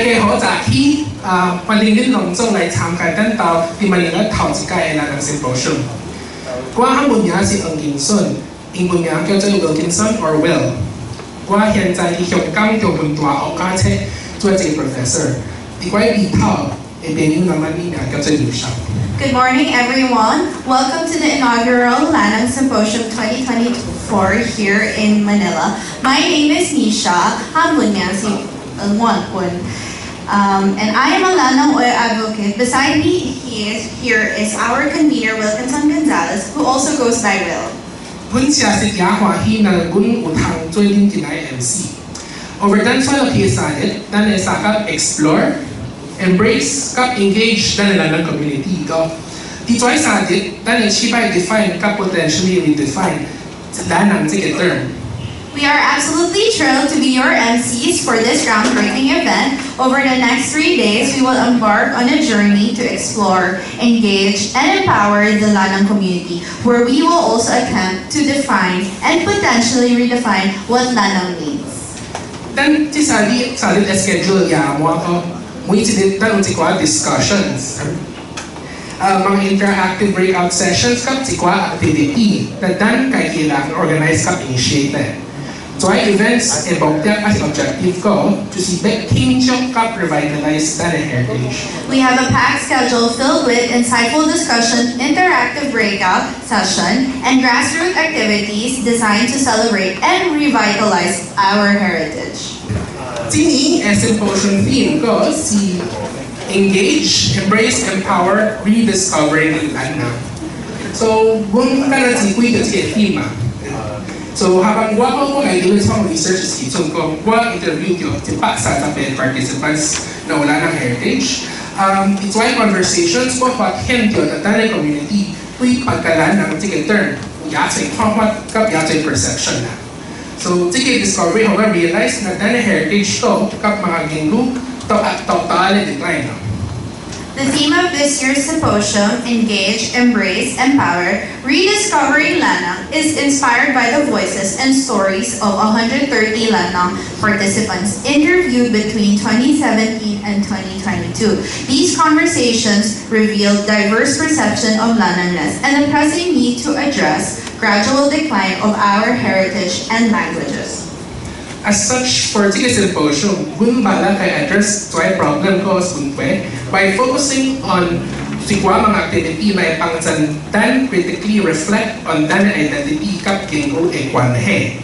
嘅可就係訓練啲農眾嚟參加得到啲問嘅頭一屆嘅Lannang Symposium。我韓文名是Wilkinson，英文名叫做 Wilkinson or Will。我現在喺香港中文大學教冊做一個 professor。啲我邊頭嘅朋友嘅名叫做Nisha。Good morning, everyone. Welcome to the inaugural Lannang Symposium 2024 here in Manila. My name is Nisha. And I am a Lannang oil advocate. Beside me here is our convener, Wilkinson Gonzales, who also goes by Will. 本次係食雅華希能本有行最緊進來 MC。Over dan sa location, dan ay sakap explore, embrace, kap engage dan Lannang community ko. Dito ay sa dit, dan ay siya define, kap potentially redefine Lannang sige term. We are absolutely thrilled to be your MCs for this groundbreaking event. Over the next 3 days, we will embark on a journey to explore, engage, and empower the Lannang community, where we will also attempt to define and potentially redefine what Lannang means. Dan sa schedule ya mo dan discussions. Mga interactive breakout sessions kap activity na dan kailangan organize kap initiate. So events about that as objective ko to see that King Cup revitalize that heritage. We have a packed schedule filled with insightful discussion, interactive breakout session, and grassroots activities designed to celebrate and revitalize our heritage. 今年symposium theme ko si Engage, Embrace, Empower, Rediscovering Lannang. So, kung ka si Kuya kasi theme So habang ko ay gawin sa mga research kitchen ko, interview ko sa tapos participants na wala ng heritage. It's why conversations ko what hento na tanay community kuy pagkalan ng sige term yatsay what kap yatsay perception na. So sige discovery ko realize na tanay heritage to kap mga ginggo to decline. The theme of this year's symposium, Engage, Embrace, Empower, Rediscovering Lannang, is inspired by the voices and stories of 130 Lannang participants interviewed between 2017 and 2022. These conversations revealed diverse perception of Lannangness and the pressing need to address gradual decline of our heritage and languages. As such, for this symposium, gun bala kay address try problem ko sunpe by focusing on sigwa mga activity na ipangsandan critically reflect on dan identity kap kingo ekwanhe.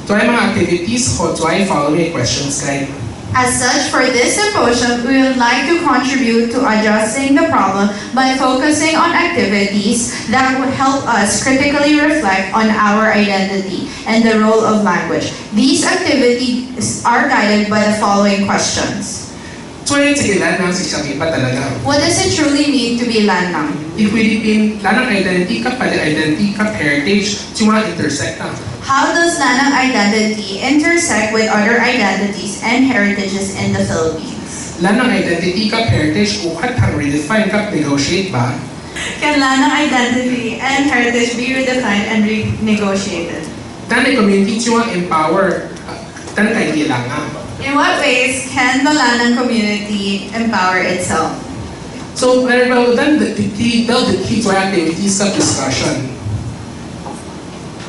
Try mga activities ko try following questions kay. As such, for this symposium, we would like to contribute to addressing the problem by focusing on activities that would help us critically reflect on our identity and the role of language. These activities are guided by the following questions. What does it truly mean to be Lannang? If we define Lannang identity kap identity kap heritage, cuma intersect na. How does Lannang identity intersect with other identities and heritages in the Philippines? Lannang identity kap heritage uhat hang redefine kap negotiate ba? Can Lannang identity and heritage be redefined and renegotiated? Dan community cuma empower dan kailangan. In what ways can the Lannang community empower itself? So, then the key to activities of discussion.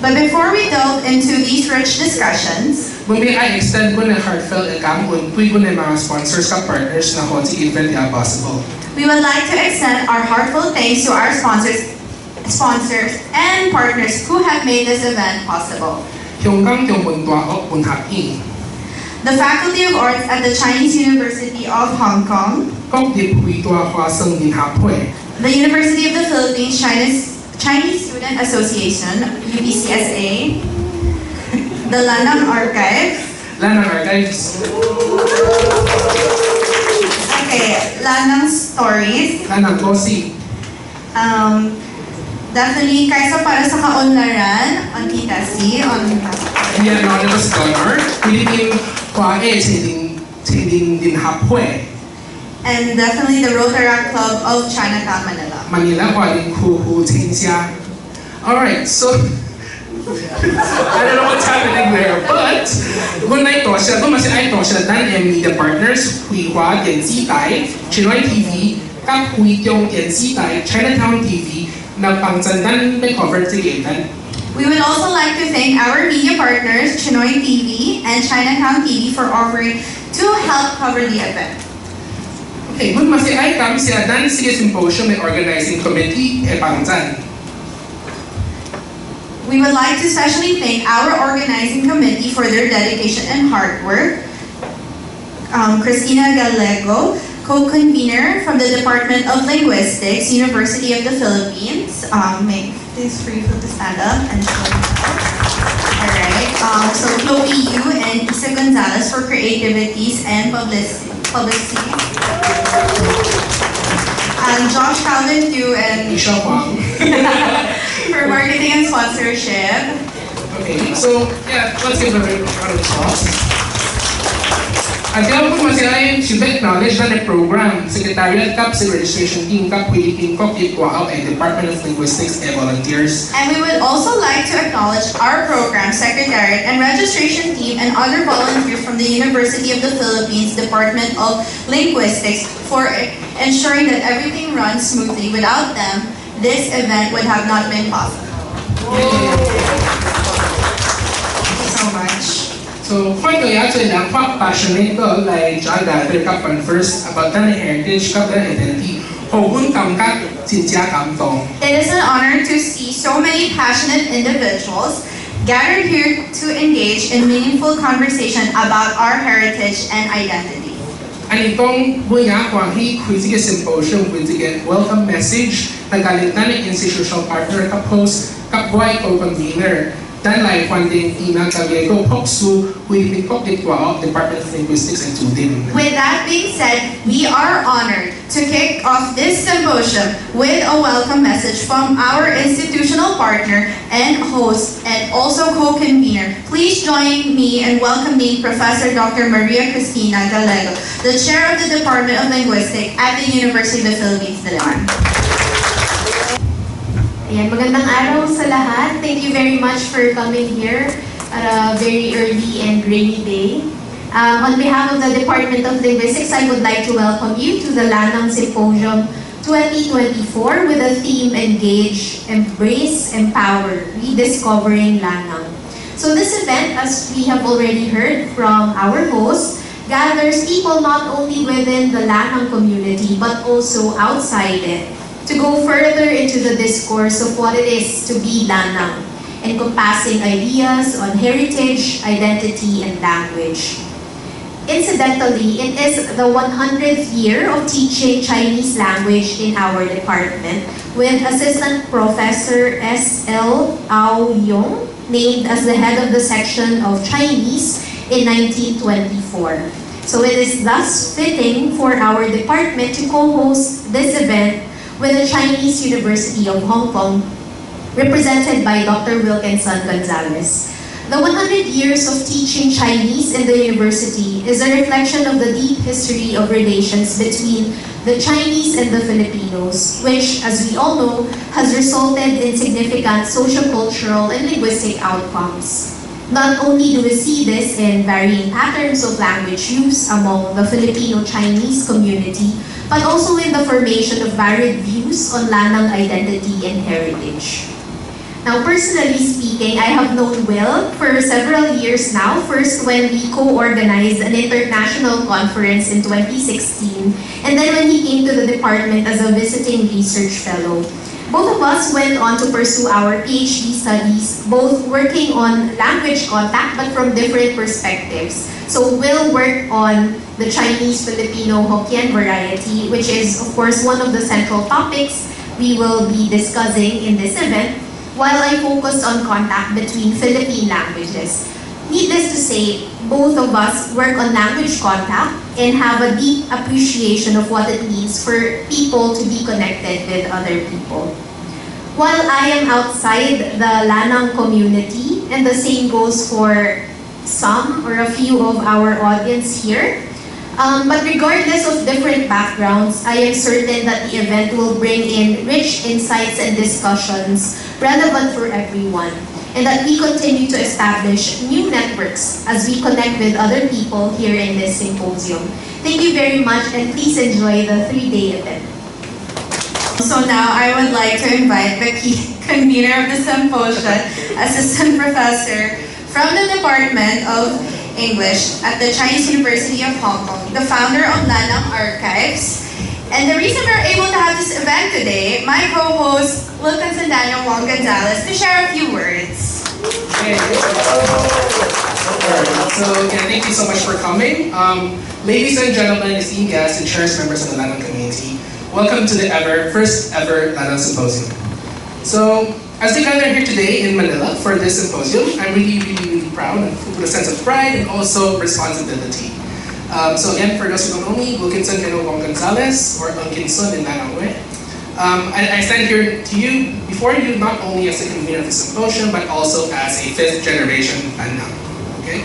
But before we delve into these rich discussions, maybe I extend ko na heartfelt welcome kung mga sponsors ka partners na kung si event na possible. We would like to extend our heartfelt thanks to our sponsors and partners who have made this event possible. The Faculty of Arts at the Chinese University of Hong Kong, the University of the Philippines Chinese Student Association, UPCSA, the Lannang Archives, okay, Lannang Stories, definitely kaysa para sa kaunlaran, on Kitasi, on the anonymous donor, Philippine din hapwe. And definitely the Rotaract Club of Chinatown, Manila. Manila, Alright, so I don't know what's happening there. But, kung masih ay to siya dan media partners, Hui Hua, Yanxi Tai, Chinoy TV, Kap Hui Tiong Yanxi Tai, Chinatown TV, na pangsandan may cover tigatan. We would also like to thank our media partners, Chinoy TV and Chinatown TV, for offering to help cover the event. Okay, kung masih ay kami siya dan sige symposium may organizing committee pangsan. We would like to especially thank our organizing committee for their dedication and hard work. Kristina Gallego, co-convener from the Department of Linguistics, University of the Philippines. Please free to stand up and show yourself. Alright, so Chloe Yu and Isa Gonzales for creativities and publicity. Josh Calvin Yu and Isha Wong. for marketing and sponsorship. Okay, so yeah, let's give a round of applause. At yung po masaya should acknowledge na the program, Secretariat Cup, sa registration team Cup, Wilkinson, Kitwao, and Department of Linguistics and volunteers. And we would also like to acknowledge our program, Secretariat and registration team and other volunteers from the University of the Philippines Department of Linguistics for ensuring that everything runs smoothly. Without them, this event would have not been possible. Thank you so much. So, quite actually lang, quite passionate ko, like, John gather ka first about the heritage, ka, the identity. Hogun kam ka, sinsiya kam tong. It is an honor to see so many passionate individuals gathered here to engage in meaningful conversation about our heritage and identity. And itong buya ko ang sige symposium with the welcome message na galit na ng institutional partner kapos kapway co-convener. Dan like funding ina Gallego Poksu with the Kitwao, Department of Linguistics and Tudin. With that being said, we are honored to kick off this symposium with a welcome message from our institutional partner and host and also co-convener. Please join me in welcoming Professor Dr. Maria Kristina Gallego, the Chair of the Department of Linguistics at the University of the Philippines, Lannang. Ayan, magandang araw sa lahat. Thank you very much for coming here at a very early and rainy day. On behalf of the Department of Linguistics, I would like to welcome you to the Lannang Symposium 2024 with the theme Engage, Embrace, Empower, Rediscovering Lannang. So this event, as we have already heard from our host, gathers people not only within the Lannang community but also outside it, to go further into the discourse of what it is to be Lannang, encompassing ideas on heritage, identity, and language. Incidentally, it is the 100th year of teaching Chinese language in our department, with Assistant Professor S.L. Ao Yong named as the head of the section of Chinese in 1924. So it is thus fitting for our department to co-host this event with the Chinese University of Hong Kong, represented by Dr. Wilkinson Gonzales. The 100 years of teaching Chinese in the university is a reflection of the deep history of relations between the Chinese and the Filipinos, which, as we all know, has resulted in significant socio-cultural and linguistic outcomes. Not only do we see this in varying patterns of language use among the Filipino-Chinese community, but also in the formation of varied views on Lannang identity and heritage. Now, personally speaking, I have known Will for several years now, first when we co-organized an international conference in 2016, and then when he came to the department as a visiting research fellow. Both of us went on to pursue our PhD studies, both working on language contact but from different perspectives. So Will worked on the Chinese-Filipino Hokkien variety, which is, of course, one of the central topics we will be discussing in this event, while I focused on contact between Philippine languages. Needless to say, both of us work on language contact and have a deep appreciation of what it means for people to be connected with other people. While I am outside the Lannang community, and the same goes for some or a few of our audience here, but regardless of different backgrounds, I am certain that the event will bring in rich insights and discussions relevant for everyone. and that we continue to establish new networks as we connect with other people here in this symposium. Thank you very much, and please enjoy the 3-day event. So now I would like to invite the convener of the symposium, Assistant Professor from the Department of English at the Chinese University of Hong Kong, the founder of Lannang Archives. And the reason we're able to have this event today, my co-host Wilkinson and Wong, Gonzales, to share a few words. Okay. So again, thank you so much for coming. Ladies and gentlemen, esteemed guests and cherished members of the Lannang community, welcome to the first ever Lannang Symposium. So, as we gather here today in Manila for this symposium, I'm really proud and with a sense of pride and also responsibility. So again, for those who don't know me, Wilkinson and Wong Gonzales, or Wilkinson in Lannang. I stand here to you, before you, not only as a convener of the symposium, but also as a 5th generation Lannang. Okay?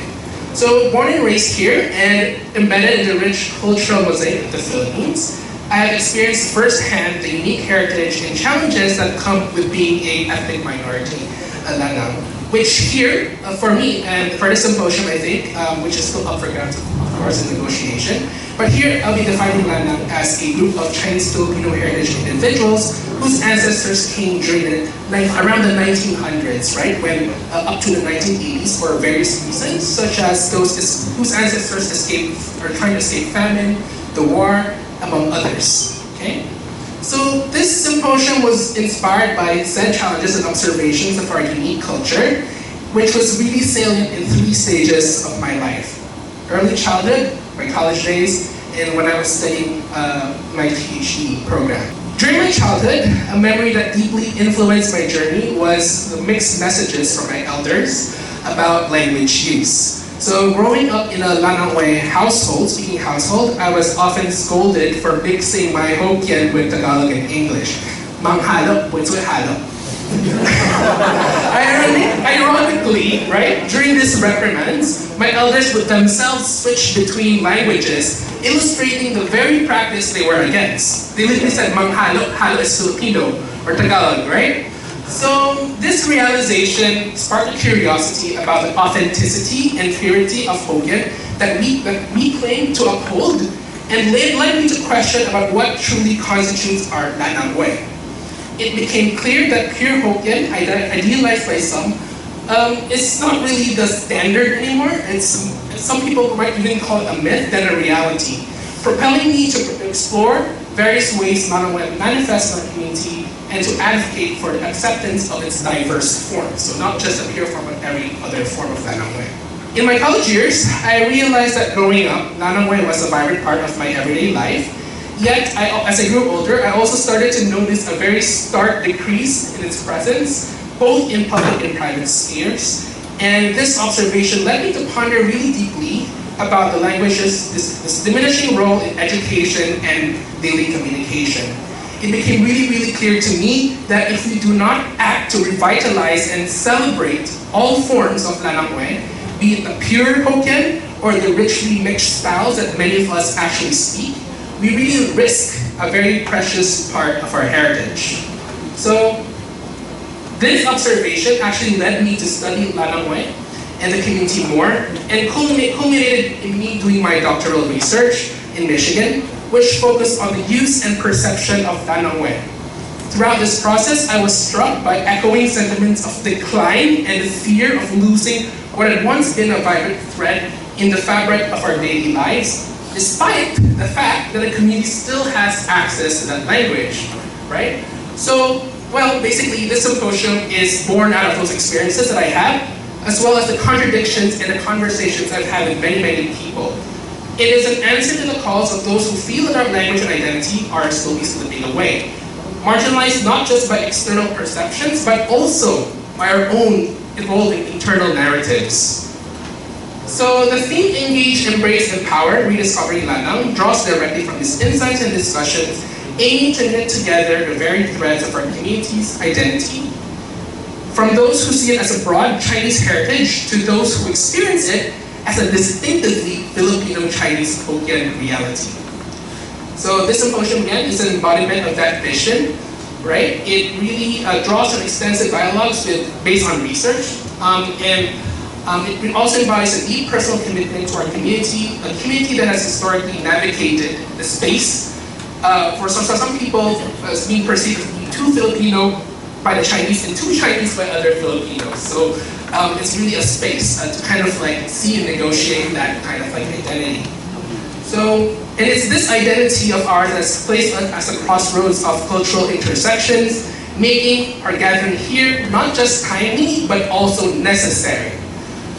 So, born and raised here and embedded in the rich cultural mosaic of the Philippines, I have experienced firsthand the unique heritage and challenges that come with being an ethnic minority, Lannang. Which here, for me, and for the symposium, I think, which is still up for grabs, of course, in negotiation, but here I'll be defining Lannang as a group of Chinese Filipino heritage individuals whose ancestors came during around the 1900s, right, when up to the 1980s for various reasons, such as those whose ancestors escaped or trying to escape famine, the war, among others. Okay. So this symposium was inspired by said challenges and observations of our unique culture, which was really salient in 3 stages of my life. Early childhood, my college days, and when I was studying my PhD program. During my childhood, a memory that deeply influenced my journey was the mixed messages from my elders about language use. So growing up in a Lannang speaking household, I was often scolded for mixing my Hokkien with Tagalog and English. Manghalo, halo. Ironically, right, during these reprimands, my elders would themselves switch between languages, illustrating the very practice they were against. They literally said Manghalo, halo is Filipino, or Tagalog, right? So this realization sparked a curiosity about the authenticity and purity of Hokkien that we claim to uphold, and led me to question about what truly constitutes our Lannang way. It became clear that pure Hokkien, idealized by some, is not really the standard anymore. Some people might even call it a myth than a reality, propelling me to explore various ways Lannang manifests in our community and to advocate for the acceptance of its diverse forms. So not just a pure form, but every other form of Lannang. In my college years, I realized that growing up, Lannang was a vibrant part of my everyday life. Yet, as I grew older, I also started to notice a very stark decrease in its presence, both in public and private spheres. And this observation led me to ponder really deeply about the language's this diminishing role in education and daily communication. It became really clear to me that if we do not act to revitalize and celebrate all forms of Lannang, be it the pure Hokkien or the richly mixed styles that many of us actually speak, we really risk a very precious part of our heritage. So this observation actually led me to study Lannang and the community more, and culminated in me doing my doctoral research in Michigan, which focused on the use and perception of Lannang. Throughout this process, I was struck by echoing sentiments of decline and the fear of losing what had once been a vibrant thread in the fabric of our daily lives, despite the fact that the community still has access to that language, right? So, well, basically, this symposium is born out of those experiences that I have, as well as the contradictions and the conversations I've had with many people. It is an answer to the calls of those who feel that our language and identity are slowly slipping away, marginalized not just by external perceptions, but also by our own evolving internal narratives. So the theme Engage, Embrace, Empower, Rediscovering Lannang draws directly from these insights and discussions, aiming to knit together the varied threads of our community's identity, from those who see it as a broad Chinese heritage to those who experience it as a distinctively Filipino Chinese Hokkien reality. So this symposium again is an embodiment of that vision, right? It really draws on extensive dialogues based on research, it also embodies a deep personal commitment to our community, a community that has historically navigated the space. For some people, as being perceived as being too Filipino by the Chinese and too Chinese by other Filipinos. So it's really a space to kind of like see and negotiate that kind of like identity. So, and it's this identity of ours that's placed as a crossroads of cultural intersections, making our gathering here not just timely, but also necessary.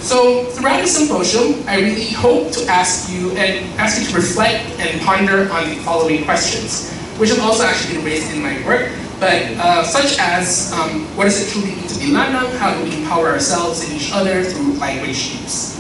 So, throughout the symposium, I really hope to ask you to reflect and ponder on the following questions, which have also actually been raised in my work, but such as, what does it truly mean to be Lannang? How do we empower ourselves and each other through language use?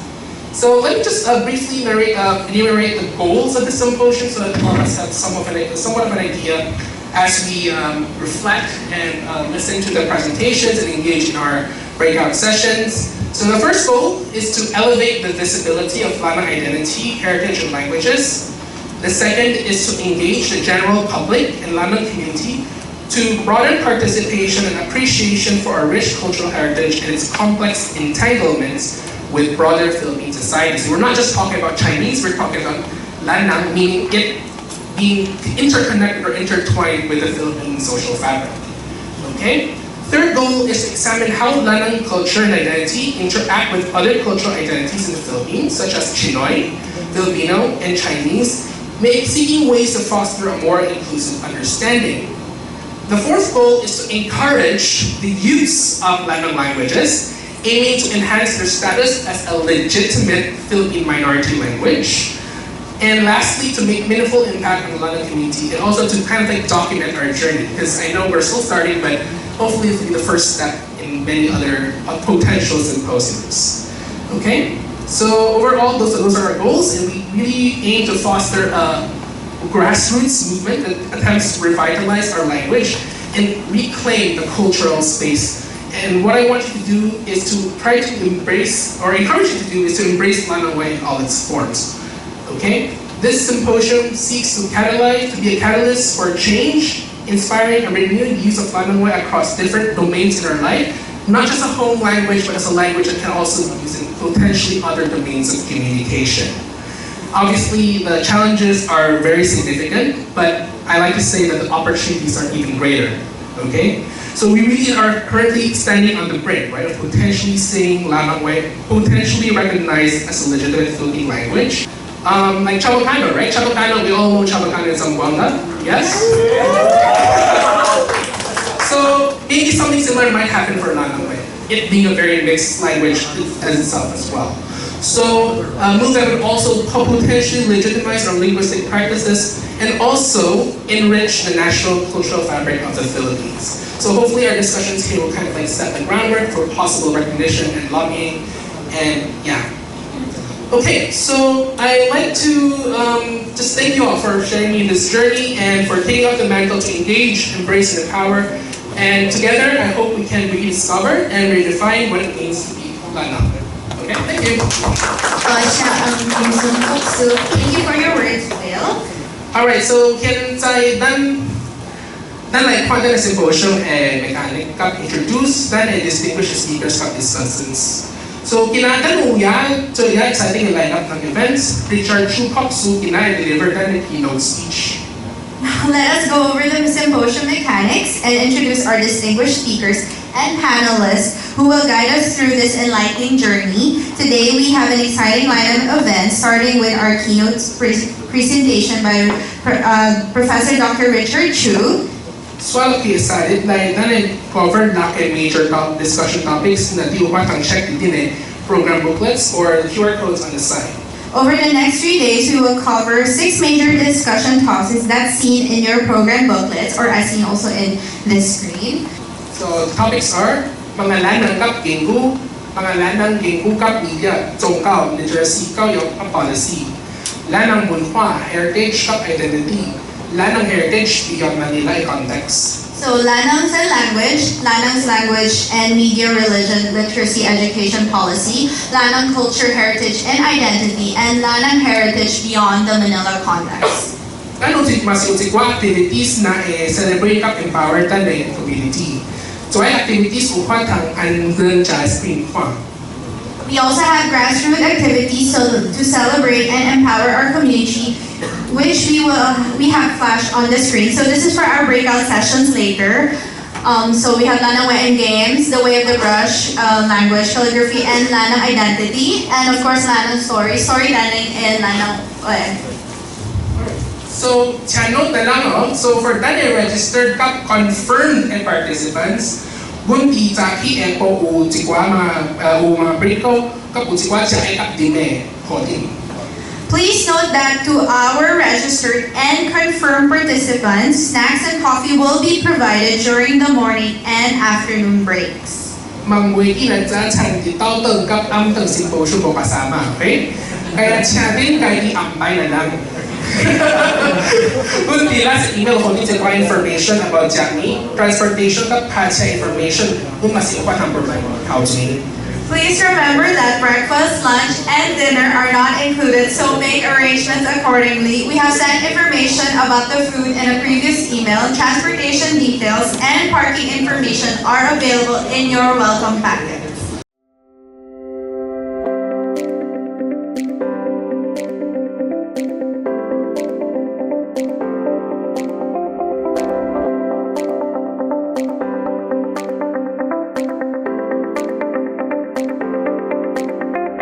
So let me just briefly enumerate the goals of the symposium so that all of us have somewhat of an idea as we reflect and listen to the presentations and engage in our breakout sessions. So the first goal is to elevate the visibility of Lannang identity, heritage, and languages. The second is to engage the general public and Lannang community to broaden participation and appreciation for our rich cultural heritage and its complex entanglements with broader Philippine society. So we're not just talking about Chinese, we're talking about Lannang, meaning it being interconnected or intertwined with the Philippine social fabric. Okay? Third goal is to examine how Lannang culture and identity interact with other cultural identities in the Philippines, such as Chinoy, Filipino, and Chinese, seeking ways to foster a more inclusive understanding. The fourth goal is to encourage the use of Lannang languages, aiming to enhance their status as a legitimate Philippine minority language. And lastly, to make meaningful impact on the Lannang community and also to kind of like document our journey, because I know we're still starting, but hopefully it will be the first step in many other potential symposiums. Okay? So overall, those are our goals, and we really aim to foster a grassroots movement that attempts to revitalize our language and reclaim the cultural space. And what I want you to do is to try to embrace, or encourage you to do, is to embrace Lannang in all its forms. Okay? This symposium seeks to be a catalyst for change, inspiring a renewed use of Lannang across different domains in our life, not just a home language, but as a language that can also be used in potentially other domains of communication. Obviously, the challenges are very significant, but I like to say that the opportunities are even greater. Okay? So we really are currently standing on the brink, right, of potentially seeing Lannang potentially recognized as a legitimate Philippine language. Like Chabacano, right? Chabacano, we all know Chabacano in Zamboanga, yes? So maybe something similar might happen for Lannang, it being a very mixed language as itself as well. So move that would also potentially legitimize our linguistic practices and also enrich the national cultural fabric of the Philippines. So hopefully our discussions here will kind of like set the groundwork for possible recognition and lobbying, and yeah. Okay, so I'd like to just thank you all for sharing me in this journey and for taking up the mantle to engage, embrace, and empower. And together, I hope we can rediscover and redefine what it means to be Lannang. Okay, thank you. Thank you for your words, Will. Alright, so can I then like part of the symposium and mechanic introduce then and distinguish the speakers of discussants. So kinakaluya to the exciting lineup ng events, Richard Chukoksu delivered the keynote speech. Let us go over the symposium mechanics and introduce our distinguished speakers and panelists who will guide us through this enlightening journey. Today we have an exciting lineup of events, starting with our keynote presentation by Professor Dr. Richard Chu. Swallow excited na covered na major discussion topics na di upatang check din program booklets or QR codes on the side. Over the next 3 days, we will cover 6 major discussion topics that's seen in your program booklets or as seen also in this screen. So the topics are mga Lannang kap Genggu, mga Lannang Genggu kap media, Zongkao literacy kao yung policy, Lannang Bunhua heritage kap identity, Lannang heritage beyond Manila context. So Lannang's language and media, religion, literacy, education policy, Lannang culture, heritage, and identity, and Lannang heritage beyond the Manila context. Ano mas activities na celebrate kap empower tan na community. So ay activities upat ang andun sa screen pa. We also have grassroots activities to celebrate and empower our community, which we have flashed on the screen. So this is for our breakout sessions later. So we have Lannang Wedding Games, The Way of the Brush, Language, Calligraphy, and Lannang Identity. And of course, Lannang Storytelling, and Lannang So, note na lang, so for that registered kap confirmed participants, bunti taki po utikwa mga breako kap utikwa siya ay kap dime holding. Please note that to our registered and confirmed participants, snacks and coffee will be provided during the morning and afternoon breaks. Mangweki na dyan titaw tengkap ang symposium mo kasama, okay? Kaya siya din kaya di-ampay na lang. Bunti lang sa email ko dito kwa information about journey, transportation, kapag sa information kung masiupan ang provide housing. Please remember that breakfast, lunch, and dinner are not included, so make arrangements accordingly. We have sent information about the food in a previous email. Transportation details and parking information are available in your welcome packet.